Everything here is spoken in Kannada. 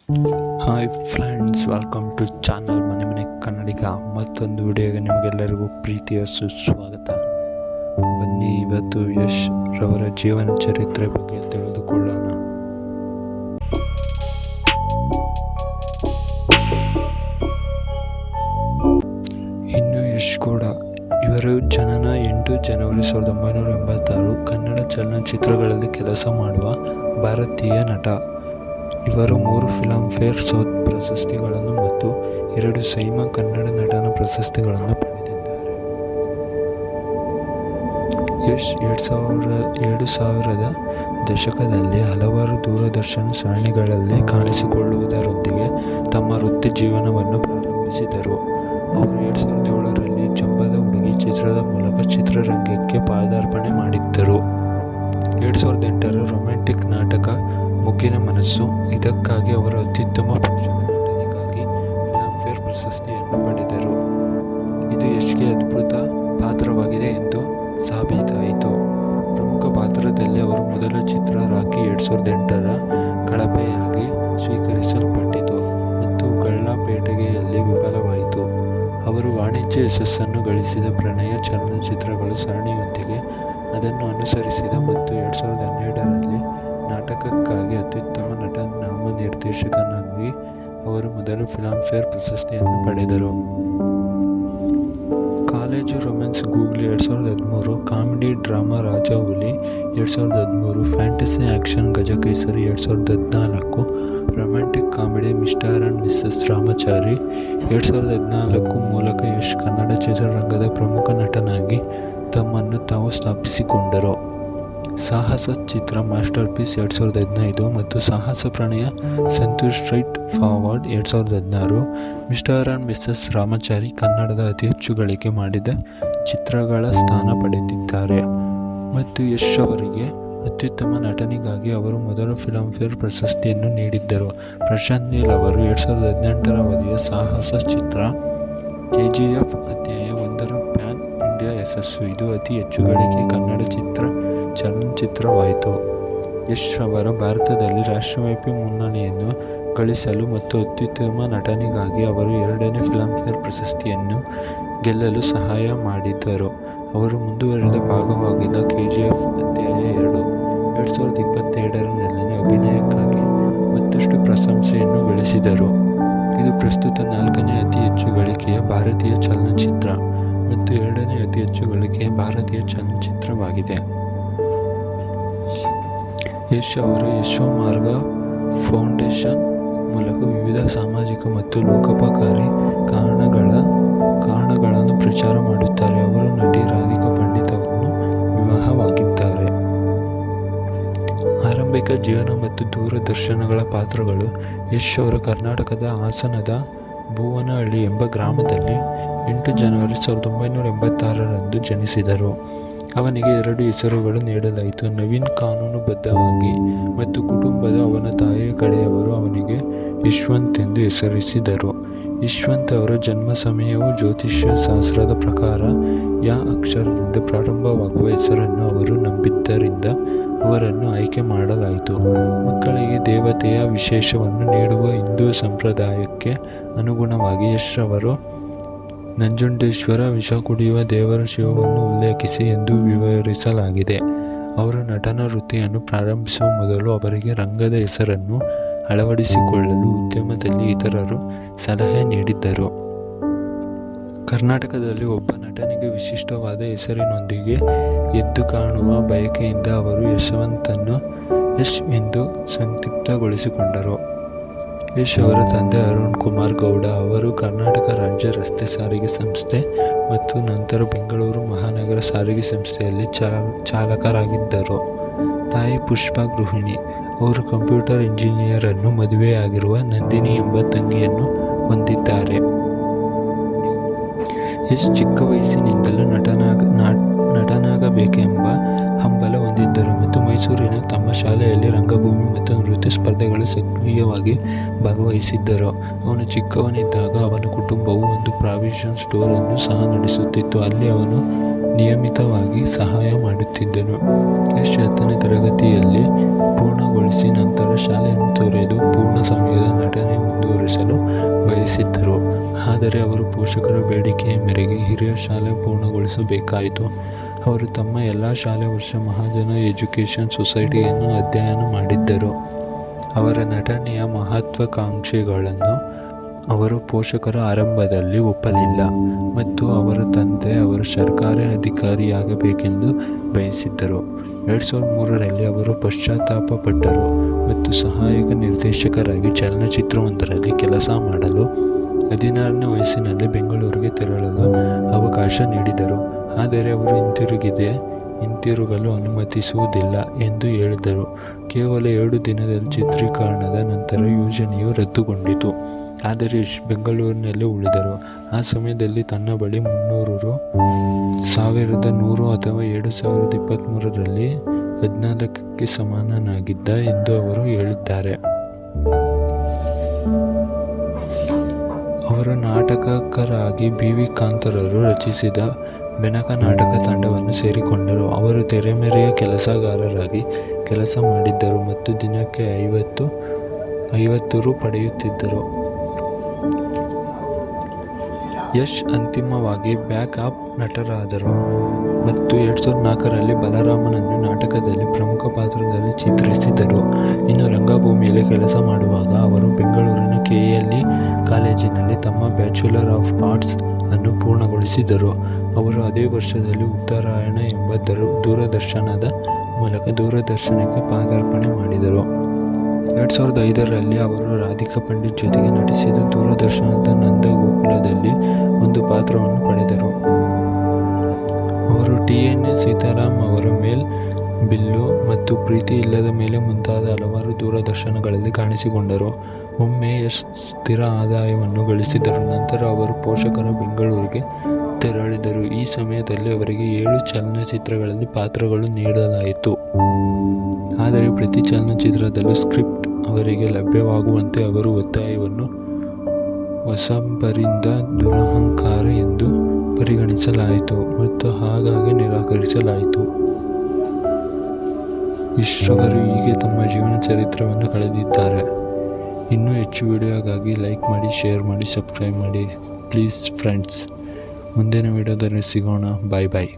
Hi friends, welcome to channel ಮನೆ ಮನೆ ಕನ್ನಡಿಗ. ಮತ್ತೊಂದು ವಿಡಿಯೋಗೆ ನಿಮಗೆಲ್ಲರಿಗೂ ಪ್ರೀತಿಯ ಸುಸ್ವಾಗತ. ಬನ್ನಿ, ಇವತ್ತು ಯಶ್ ರವರ ಜೀವನ ಚರಿತ್ರೆ ಬಗ್ಗೆ ತಿಳಿದುಕೊಳ್ಳೋಣ. ಇನ್ನು ಯಶ್ ಕೂಡ ಇವರು ಜನನ 8 ಜನವರಿ 1986 ಕನ್ನಡ ಚಲನಚಿತ್ರಗಳಲ್ಲಿ ಕೆಲಸ ಮಾಡುವ ಭಾರತೀಯ ನಟ. ಇವರು 3 ಫಿಲ್ಮ್ ಫೇರ್ ಸೌತ್ ಪ್ರಶಸ್ತಿಗಳನ್ನು ಮತ್ತು 2 ಸೈಮಾ ಕನ್ನಡ ನಟನ ಪ್ರಶಸ್ತಿಗಳನ್ನು ಪಡೆದಿದ್ದಾರೆ. ಯಶ್ 2000ರ ದಶಕದಲ್ಲಿ ಹಲವಾರು ದೂರದರ್ಶನ ಸರಣಿಗಳಲ್ಲಿ ಕಾಣಿಸಿಕೊಳ್ಳುವುದರೊಂದಿಗೆ ತಮ್ಮ ವೃತ್ತಿ ಜೀವನವನ್ನು ಪ್ರಾರಂಭಿಸಿದರು. ಅವರು 2007ರಲ್ಲಿ ಜಂಬದ ಹುಡುಗಿ ಚಿತ್ರದ ಮೂಲಕ ಚಿತ್ರರಂಗಕ್ಕೆ ಪಾದಾರ್ಪಣೆ ಮಾಡಿದ್ದರು. 2008ರ ರೊಮ್ಯಾಂಟಿಕ್ ನಾಟಕ ಮುಗ್ಗಿನ ಮನಸ್ಸು, ಇದಕ್ಕಾಗಿ ಅವರು ಅತ್ಯುತ್ತಮ ಪುರುಷ ನಟನಿಗಾಗಿ ಫಿಲ್ಮ್ ಫೇರ್ ಪ್ರಶಸ್ತಿಯನ್ನು ಪಡೆದರು. ಇದು ಯಶ್ಗೆ ಅದ್ಭುತ ಪಾತ್ರವಾಗಿದೆ ಎಂದು ಸಾಬೀತಾಯಿತು. ಪ್ರಮುಖ ಪಾತ್ರದಲ್ಲಿ ಅವರ ಮೊದಲ ಚಿತ್ರ ರಾಕಿ 2008ರ ಕಳಪೆಯಾಗಿ ಸ್ವೀಕರಿಸಲ್ಪಟ್ಟಿತು ಮತ್ತು ಗಳ್ಳಾಪೇಟೆಗೆಯಲ್ಲಿ ವಿಫಲವಾಯಿತು. ಅವರು ವಾಣಿಜ್ಯ ಯಶಸ್ಸನ್ನು ಗಳಿಸಿದ ಪ್ರಣಯ ಚಲನಚಿತ್ರಗಳು ಸರಣಿಯೊಂದಿಗೆ ಅದನ್ನು ಅನುಸರಿಸಿದ ಮತ್ತು 2012ರಲ್ಲಿ ನಾಟಕಕ್ಕಾಗಿ ಅತ್ಯುತ್ತಮ ನಟ ನಾಮನಿರ್ದೇಶಕನಾಗಿ ಅವರು ಮೊದಲ ಫಿಲ್ಮ್ ಫೇರ್ ಪ್ರಶಸ್ತಿಯನ್ನು ಪಡೆದರು. College romance Googly 2013, comedy drama Rajahuli 2013, fantasy action Gajakesari 2014, romantic comedy Mr and Mrs Ramachari 2014 ಮೂಲಕ ಯಶ್ ಕನ್ನಡ ಚಿತ್ರರಂಗದ ಪ್ರಮುಖ ನಟನಾಗಿ ತಮ್ಮನ್ನು ತಾವು ಸ್ಥಾಪಿಸಿಕೊಂಡರು. ಸಾಹಸ ಚಿತ್ರ ಮಾಸ್ಟರ್ ಪೀಸ್ 2015 ಮತ್ತು ಸಾಹಸ ಪ್ರಣಯ santoor straight forward 2016, mister and Mrs Ramachari ಕನ್ನಡದ ಅತಿ ಹೆಚ್ಚು ಗಳಿಕೆ ಮಾಡಿದ ಚಿತ್ರಗಳ ಸ್ಥಾನ ಪಡೆದಿದ್ದಾರೆ. ಮತ್ತು ಯಶ್ ಅವರಿಗೆ ಅತ್ಯುತ್ತಮ ನಟನಿಗಾಗಿ ಅವರು ಮೊದಲ ಫಿಲ್ಮ್ ಫೇರ್ ಪ್ರಶಸ್ತಿಯನ್ನು ನೀಡಿದ್ದರು. ಪ್ರಶಾಂತ್ ನೀಲ್ ಅವರು 2018ರ ಅವಧಿಯ ಸಾಹಸ ಚಿತ್ರ KGF ಅಧ್ಯಾಯ 1ರ ಪ್ಯಾನ್ ಇಂಡಿಯಾ ಯಶಸ್ಸು, ಇದು ಅತಿ ಹೆಚ್ಚು ಗಳಿಕೆ ಕನ್ನಡ ಚಲನಚಿತ್ರವಾಯಿತು. ಯಶ್ ಅವರ ಭಾರತದಲ್ಲಿ ರಾಷ್ಟ್ರವ್ಯಾಪಿ ಮುನ್ನಡೆಯನ್ನು ಗಳಿಸಲು ಮತ್ತು ಅತ್ಯುತ್ತಮ ನಟನಿಗಾಗಿ ಅವರು 2ನೇ ಫಿಲ್ಮ್ ಫೇರ್ ಪ್ರಶಸ್ತಿಯನ್ನು ಗೆಲ್ಲಲು ಸಹಾಯ ಮಾಡಿದರು. ಅವರು ಮುಂದುವರೆದ ಭಾಗವಾಗಿದ್ದ KGF ಅಧ್ಯಾಯ 2 2022ರಲ್ಲಿ ಅಭಿನಯಕ್ಕಾಗಿ ಮತ್ತಷ್ಟು ಪ್ರಶಂಸೆಯನ್ನು ಗಳಿಸಿದರು. ಇದು ಪ್ರಸ್ತುತ 4ನೇ ಅತಿ ಹೆಚ್ಚು ಗಳಿಕೆಯ ಭಾರತೀಯ ಚಲನಚಿತ್ರ ಮತ್ತು 2ನೇ ಅತಿ ಹೆಚ್ಚು ಗಳಿಕೆಯ ಭಾರತೀಯ ಚಲನಚಿತ್ರವಾಗಿದೆ. ಯಶ್ ಅವರು ಯಶೋಮಾರ್ಗ ಫೌಂಡೇಶನ್ ಮೂಲಕ ವಿವಿಧ ಸಾಮಾಜಿಕ ಮತ್ತು ಲೋಕೋಪಕಾರಿ ಕಾರಣಗಳನ್ನು ಪ್ರಚಾರ ಮಾಡುತ್ತಾರೆ. ಅವರು ನಟಿ ರಾಧಿಕಾ ಪಂಡಿತ್ ಅವರನ್ನು ವಿವಾಹವಾಗಿದ್ದಾರೆ. ಆರಂಭಿಕ ಜೀವನ ಮತ್ತು ದೂರದರ್ಶನಗಳ ಪಾತ್ರಗಳು. ಯಶ್ ಅವರು ಕರ್ನಾಟಕದ ಹಾಸನದ ಭುವನಹಳ್ಳಿ ಎಂಬ ಗ್ರಾಮದಲ್ಲಿ 8 ಜನವರಿ 1986ರಂದು ಜನಿಸಿದರು. ಅವನಿಗೆ 2 ಹೆಸರುಗಳು ನೀಡಲಾಯಿತು. ನವೀನ್ ಕಾನೂನುಬದ್ಧವಾಗಿ ಮತ್ತು ಕುಟುಂಬದ ಅವನ ತಾಯಿಯ ಕಡೆಯವರು ಅವನಿಗೆ ಯಶವಂತ್ ಎಂದು ಹೆಸರಿಸಿದರು. ಯಶವಂತ್ ಅವರ ಜನ್ಮ ಸಮಯವು ಜ್ಯೋತಿಷ್ಯ ಶಾಸ್ತ್ರದ ಪ್ರಕಾರ ಯ ಅಕ್ಷರದಿಂದ ಪ್ರಾರಂಭವಾಗುವ ಹೆಸರನ್ನು ಅವರು ನಂಬಿದ್ದರಿಂದ ಅವರನ್ನು ಆಯ್ಕೆ ಮಾಡಲಾಯಿತು. ಮಕ್ಕಳಿಗೆ ದೇವತೆಯ ವಿಶೇಷವನ್ನು ನೀಡುವ ಹಿಂದೂ ಸಂಪ್ರದಾಯಕ್ಕೆ ಅನುಗುಣವಾಗಿ ಯಶ್ ಅವರು ನಂಜುಂಡೇಶ್ವರ ವಿಷ ಕುಡಿಯುವ ದೇವರ ಶಿವವನ್ನು ಉಲ್ಲೇಖಿಸಿ ಎಂದು ವಿವರಿಸಲಾಗಿದೆ. ಅವರು ನಟನ ವೃತ್ತಿಯನ್ನು ಪ್ರಾರಂಭಿಸುವ ಮೊದಲು ಅವರಿಗೆ ರಂಗದ ಹೆಸರನ್ನು ಅಳವಡಿಸಿಕೊಳ್ಳಲು ಉದ್ಯಮದಲ್ಲಿ ಇತರರು ಸಲಹೆ ನೀಡಿದ್ದರು. ಕರ್ನಾಟಕದಲ್ಲಿ ಒಬ್ಬ ನಟನಿಗೆ ವಿಶಿಷ್ಟವಾದ ಹೆಸರಿನೊಂದಿಗೆ ಎದ್ದು ಕಾಣುವ ಬಯಕೆಯಿಂದ ಅವರು ಯಶವಂತನ್ನು ಯಶ್ ಎಂದು ಸಂಕ್ಷಿಪ್ತಗೊಳಿಸಿಕೊಂಡರು. ಯಶ್ ಅವರ ತಂದೆ ಅರುಣ್ ಕುಮಾರ್ ಗೌಡ ಅವರು ಕರ್ನಾಟಕ ರಾಜ್ಯ ರಸ್ತೆ ಸಾರಿಗೆ ಸಂಸ್ಥೆ ಮತ್ತು ನಂತರ ಬೆಂಗಳೂರು ಮಹಾನಗರ ಸಾರಿಗೆ ಸಂಸ್ಥೆಯಲ್ಲಿ ಚಾಲಕರಾಗಿದ್ದರು. ತಾಯಿ ಪುಷ್ಪಾ ಗೃಹಿಣಿ. ಅವರು ಕಂಪ್ಯೂಟರ್ ಇಂಜಿನಿಯರ್ ಅನ್ನು ಮದುವೆಯಾಗಿರುವ ನಂದಿನಿ ಎಂಬ ತಂಗಿಯನ್ನು ಹೊಂದಿದ್ದಾರೆ. ಯಶ್ ಚಿಕ್ಕ ವಯಸ್ಸಿನಿಂದಲೂ ನಟನಾಗಬೇಕೆಂಬ ಹಂಬಲ ಹೊಂದಿದ್ದರು ಮತ್ತು ಮೈಸೂರಿನ ತಮ್ಮ ಶಾಲೆಯಲ್ಲಿ ರಂಗಭೂಮಿ ಮತ್ತು ನೃತ್ಯ ಸ್ಪರ್ಧೆಗಳು ಸಕ್ರಿಯವಾಗಿ ಭಾಗವಹಿಸಿದ್ದರು. ಅವನು ಚಿಕ್ಕವನಿದ್ದಾಗ ಅವನ ಕುಟುಂಬವು ಒಂದು ಪ್ರಾವಿಷನ್ ಸ್ಟೋರ್ ಅನ್ನು ಸಹ ನಡೆಸುತ್ತಿತ್ತು. ಅಲ್ಲಿ ಅವನು ನಿಯಮಿತವಾಗಿ ಸಹಾಯ ಮಾಡುತ್ತಿದ್ದನು. ಯಶ್ 10ನೇ ತರಗತಿಯಲ್ಲಿ ಪೂರ್ಣಗೊಳಿಸಿ ನಂತರ ಶಾಲೆಯನ್ನು ತೊರೆದು ಪೂರ್ಣ ಸಮಯದ ನಟ ಬಯಸಿದ್ದರು. ಆದರೆ ಅವರು ಪೋಷಕರ ಬೇಡಿಕೆಯ ಮೇರೆಗೆ ಹಿರಿಯ ಶಾಲೆ ಪೂರ್ಣಗೊಳಿಸಬೇಕಾಯಿತು. ಅವರು ತಮ್ಮ ಎಲ್ಲ ಶಾಲೆ ವರ್ಷ ಮಹಾಜನ ಎಜುಕೇಷನ್ ಸೊಸೈಟಿಯನ್ನು ಅಧ್ಯಯನ ಮಾಡಿದ್ದರು. ಅವರ ನಟನೆಯ ಮಹತ್ವಾಕಾಂಕ್ಷೆಗಳನ್ನು ಅವರ ಪೋಷಕರು ಆರಂಭದಲ್ಲಿ ಒಪ್ಪಲಿಲ್ಲ ಮತ್ತು ಅವರ ತಂದೆ ಅವರು ಸರ್ಕಾರಿ ಅಧಿಕಾರಿಯಾಗಬೇಕೆಂದು ಬಯಸಿದ್ದರು. 2003ರಲ್ಲಿ ಅವರು ಪಶ್ಚಾತ್ತಾಪ ಪಟ್ಟರು ಮತ್ತು ಸಹಾಯಕ ನಿರ್ದೇಶಕರಾಗಿ ಚಲನಚಿತ್ರವೊಂದರಲ್ಲಿ ಕೆಲಸ ಮಾಡಲು 16ನೇ ವಯಸ್ಸಿನಲ್ಲಿ ಬೆಂಗಳೂರಿಗೆ ತೆರಳಲು ಅವಕಾಶ ನೀಡಿದರು. ಆದರೆ ಅವರು ಹಿಂತಿರುಗಲು ಅನುಮತಿಸುವುದಿಲ್ಲ ಎಂದು ಹೇಳಿದರು. ಕೇವಲ 7 ದಿನದ ಚಿತ್ರೀಕರಣದ ನಂತರ ಯೋಜನೆಯು ರದ್ದುಗೊಂಡಿತು. ಆದರೆ ಯಶ್ ಬೆಂಗಳೂರಿನಲ್ಲೇ ಉಳಿದರು. ಆ ಸಮಯದಲ್ಲಿ ತನ್ನ ಬಳಿ 300 ರು, 1100 ಅಥವಾ 2023ರಲ್ಲಿ 14ಕ್ಕೆ ಸಮಾನನಾಗಿದ್ದ ಎಂದು ಅವರು ಹೇಳಿದ್ದಾರೆ. ಅವರು ನಾಟಕಕಾರರಾಗಿ ಬಿ. ವಿ. ಕಾಂತರಾಜರು ರಚಿಸಿದ ಬೆನಕ ನಾಟಕ ತಂಡವನ್ನು ಸೇರಿಕೊಂಡರು. ಅವರು ತೆರೆಮರೆಯ ಕೆಲಸಗಾರರಾಗಿ ಕೆಲಸ ಮಾಡಿದ್ದರು ಮತ್ತು ದಿನಕ್ಕೆ 50 ರು ಪಡೆಯುತ್ತಿದ್ದರು. ಯಶ್ ಅಂತಿಮವಾಗಿ ಬ್ಯಾಕ್ ಅಪ್ ನಟರಾದರು ಮತ್ತು 2004ರಲ್ಲಿ ಬಲರಾಮನನ್ನು ನಾಟಕದಲ್ಲಿ ಪ್ರಮುಖ ಪಾತ್ರದಲ್ಲಿ ಚಿತ್ರಿಸಿದರು. ಇನ್ನು ರಂಗಭೂಮಿಯಲ್ಲಿ ಕೆಲಸ ಮಾಡುವಾಗ ಅವರು ಬೆಂಗಳೂರಿನ KLE ಕಾಲೇಜಿನಲ್ಲಿ ತಮ್ಮ ಬ್ಯಾಚುಲರ್ ಆಫ್ ಆರ್ಟ್ಸ್ ಅನ್ನು ಪೂರ್ಣಗೊಳಿಸಿದರು. ಅವರು ಅದೇ ವರ್ಷದಲ್ಲಿ ಉತ್ತರಾಯಣ ಎಂಬ ದೂರದರ್ಶನದ ಮೂಲಕ ದೂರದರ್ಶನಕ್ಕೆ ಪಾದಾರ್ಪಣೆ ಮಾಡಿದರು. 2005ರಲ್ಲಿ ಅವರು ರಾಧಿಕಾ ಪಂಡಿತ್ ಜೊತೆಗೆ ನಟಿಸಿದ ದೂರದರ್ಶನದ ನಂದಗೋಕುಲದಲ್ಲಿ ಒಂದು ಪಾತ್ರವನ್ನು ಪಡೆದರು. ಅವರು TNA ಸೀತಾರಾಮ್ ಅವರ ಮೇಲ್, ಬಿಲ್ಲು ಮತ್ತು ಪ್ರೀತಿ ಇಲ್ಲದ ಮೇಲೆ ಮುಂತಾದ ಹಲವಾರು ದೂರದರ್ಶನಗಳಲ್ಲಿ ಕಾಣಿಸಿಕೊಂಡರು. ಒಮ್ಮೆ ಯಶ್ ಸ್ಥಿರ ಆದಾಯವನ್ನು ಗಳಿಸಿದರು. ನಂತರ ಅವರು ಪೋಷಕರ ಬೆಂಗಳೂರಿಗೆ ತೆರಳಿದರು. ಈ ಸಮಯದಲ್ಲಿ ಅವರಿಗೆ 7 ಚಲನಚಿತ್ರಗಳಲ್ಲಿ ಪಾತ್ರಗಳು ನೀಡಲಾಯಿತು. ಆದರೆ ಪ್ರತಿ ಚಲನಚಿತ್ರದಲ್ಲೂ ಸ್ಕ್ರಿಪ್ಟ್ ಅವರಿಗೆ ಲಭ್ಯವಾಗುವಂತೆ ಅವರ ಒತ್ತಾಯವನ್ನು ಹೊಸಬರಿಂದ ದುರಹಂಕಾರ ಎಂದು ಪರಿಗಣಿಸಲಾಯಿತು ಮತ್ತು ಹಾಗಾಗಿ ನಿರಾಕರಿಸಲಾಯಿತು. ಇಷ್ಟರವರು ಹೀಗೆ ತಮ್ಮ ಜೀವನ ಚರಿತ್ರೆಯನ್ನು ಕಳೆದಿದ್ದಾರೆ. ಇನ್ನೂ ಹೆಚ್ಚು ವಿಡಿಯೋಗಾಗಿ ಲೈಕ್ ಮಾಡಿ, ಶೇರ್ ಮಾಡಿ, ಸಬ್ಸ್ಕ್ರೈಬ್ ಮಾಡಿ ಪ್ಲೀಸ್ ಫ್ರೆಂಡ್ಸ್. ಮುಂದಿನ ವಿಡಿಯೋದಲ್ಲಿ ಸಿಗೋಣ. ಬಾಯ್ ಬಾಯ್.